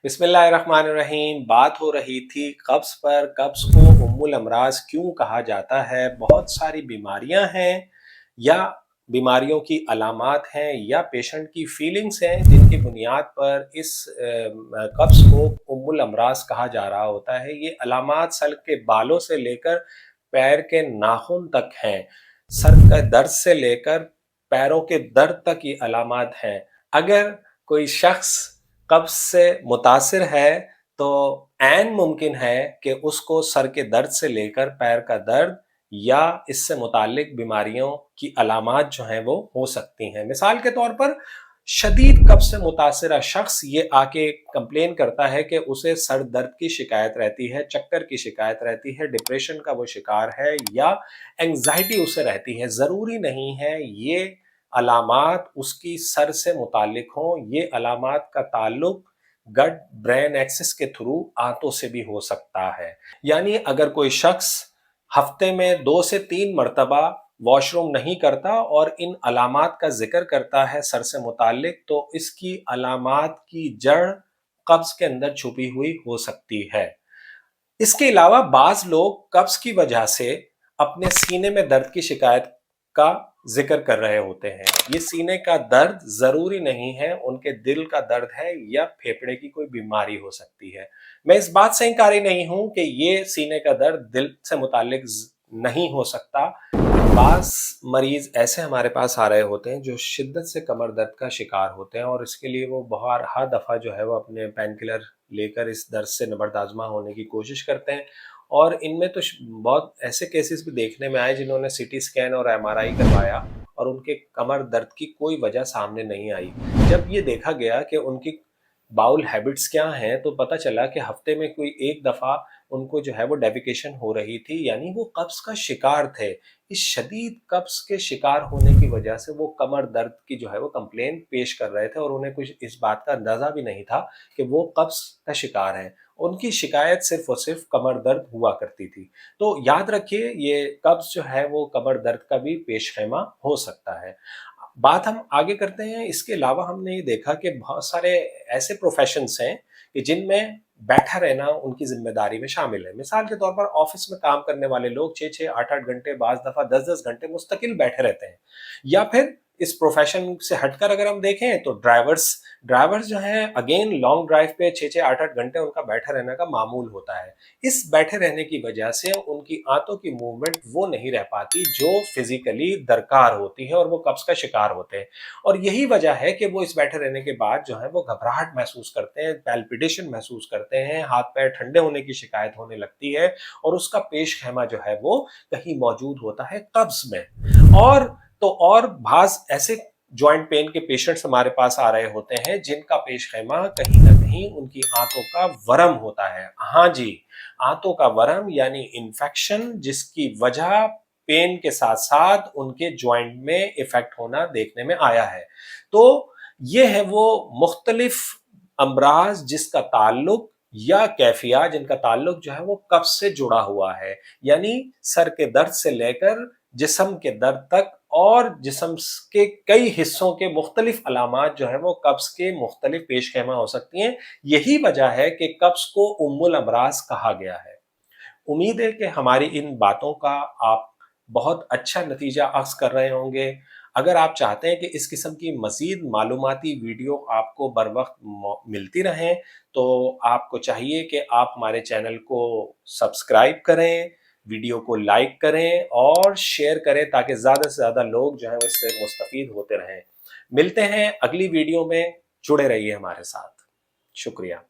बिस्मिल्लाहिर्रहमानिर्रहीम। बात हो रही थी कब्ज़ पर। कब्ज़ को उम्मुल अमराज क्यों कहा जाता है? बहुत सारी बीमारियां हैं या बीमारियों की अलामात हैं या पेशेंट की फीलिंग्स हैं जिनकी बुनियाद पर इस कब्ज़ को उम्मुल अमराज कहा जा रहा होता है। ये अलामात सर के बालों से लेकर पैर के नाखून तक हैं। सर का दर्द से लेकर पैरों के दर्द तक ये अलामात हैं। अगर कोई शख्स कब्ज़ से मुतासिर है तो ऐन मुमकिन है कि उसको सर के दर्द से लेकर पैर का दर्द या इससे मुताल्लिक बीमारियों की अलामात जो हैं वो हो सकती हैं। मिसाल के तौर पर शदीद कब्ज़ से मुतासिरा शख्स ये आके कंप्लेन करता है कि उसे सर दर्द की शिकायत रहती है, चक्कर की शिकायत रहती है, डिप्रेशन का वो शिकार है या एंग्जाइटी उसे रहती है। ज़रूरी नहीं है ये अलामात उसकी सर से मुताल्लिक हों। ये अलामात का ताल्लुक गट ब्रेन एक्सिस के थ्रू आंतों से भी हो सकता है। यानी अगर कोई शख्स हफ्ते में 2 से 3 मरतबा वॉशरूम नहीं करता और इन अलामात का जिक्र करता है सर से मुताल्लिक, तो इसकी अलामात की जड़ कब्ज़ के अंदर छुपी हुई हो सकती है। इसके अलावा बाज़ लोग कब्ज़ की वजह से अपने सीने में दर्द की शिकायत का ज़िक्र कर रहे होते हैं। ये सीने का दर्द ज़रूरी नहीं है उनके दिल का दर्द है या फेफड़े की कोई बीमारी हो सकती है। मैं इस बात से इनकारी नहीं हूँ कि ये सीने का दर्द दिल से मुताल्लिक नहीं हो सकता। बाज़ मरीज़ ऐसे हमारे पास आ रहे होते हैं जो शिद्दत से कमर दर्द का शिकार होते हैं और इसके लिए वो हर दफ़ा जो है वो अपने पेन किलर लेकर इस दर्द से नबरदाज़मा होने की कोशिश करते हैं। और इनमें तो बहुत ऐसे केसेस भी देखने में आए जिन्होंने सीटी स्कैन और एमआरआई करवाया और उनके कमर दर्द की कोई वजह सामने नहीं आई। जब ये देखा गया कि उनकी बाउल हैबिट्स क्या हैं, तो पता चला कि हफ्ते में कोई एक दफ़ा उनको जो है वो डेफिकेशन हो रही थी, यानी वो कब्ज़ का शिकार थे। इस शदीद कब्ज़ के शिकार होने की वजह से वो कमर दर्द की जो है वो कंप्लेन पेश कर रहे थे और उन्हें कुछ इस बात का अंदाज़ा भी नहीं था कि वो कब्ज़ का शिकार हैं। उनकी शिकायत सिर्फ़ और सिर्फ़ कमर दर्द हुआ करती थी। तो याद रखिए ये कब्ज़ जो है वो कमर दर्द का भी पेशख़ैमा हो सकता है। बात हम आगे करते हैं। इसके अलावा हमने ये देखा कि बहुत सारे ऐसे प्रोफ़ेशन्स हैं कि जिनमें बैठा रहना उनकी ज़िम्मेदारी में शामिल है। मिसाल के तौर पर ऑफ़िस में काम करने वाले लोग 6-6, 8-8 घंटे, बाज़ दफ़ा 10-10 घंटे मुस्तकिल बैठे रहते हैं। या फिर इस प्रोफ़ेशन से हटकर अगर हम देखें तो ड्राइवर्स ड्राइवर्स जो हैं अगेन लॉन्ग ड्राइव पे 6-6, 8-8 घंटे उनका बैठा रहने का मामूल होता है। इस बैठे रहने की वजह से उनकी आंतों की मूवमेंट वो नहीं रह पाती जो फिज़िकली दरकार होती है और वो कब्ज़ का शिकार होते हैं। और यही वजह है कि वो इस बैठे रहने के बाद जो है वो घबराहट महसूस करते हैं, पैल्पिटेशन महसूस करते हैं, हाथ-पैर ठंडे होने की शिकायत होने लगती है और उसका पेशख़ैमा जो है वो कहीं मौजूद होता है कब्ज़ में। और बाज़ ऐसे जॉइंट पेन के पेशेंट्स हमारे पास आ रहे होते हैं जिनका पेशख़ैमा कहीं न कहीं उनकी आंतों का वरम होता है। हाँ जी, आंतों का वरम यानी इन्फेक्शन जिसकी वजह पेन के साथ-साथ उनके जॉइंट में इफ़ेक्ट होना देखने में आया है। तो ये है वो मुख्तलिफ अमराज़ जिसका ताल्लुक या कैफ़ियत जिनका ताल्लुक जो है वो कब्ज़ से जुड़ा हुआ है। यानी सर के दर्द से लेकर जिस्म के दर्द तक और जिस्म के कई हिस्सों के मुख्तलिफ अलामात जो है वो कब्ज़ के मुख्तलिफ पेशख़ैमा हो सकती हैं। यही वजह है कि कब्ज़ को उम्मुल अमराज़ कहा गया है। उम्मीद है कि हमारी इन बातों का आप बहुत अच्छा नतीजा अख़ज़ कर रहे होंगे। अगर आप चाहते हैं कि इस किस्म की मज़ीद मालूमाती वीडियो आपको बर वक़्त मिलती रहें, तो आपको चाहिए कि आप हमारे चैनल को सब्सक्राइब करें, वीडियो को लाइक करें और शेयर करें ताकि ज़्यादा से ज़्यादा लोग जो हैं वो इससे मुस्तफ़ीद होते रहें। मिलते हैं अगली वीडियो में, जुड़े रहिए हमारे साथ। शुक्रिया।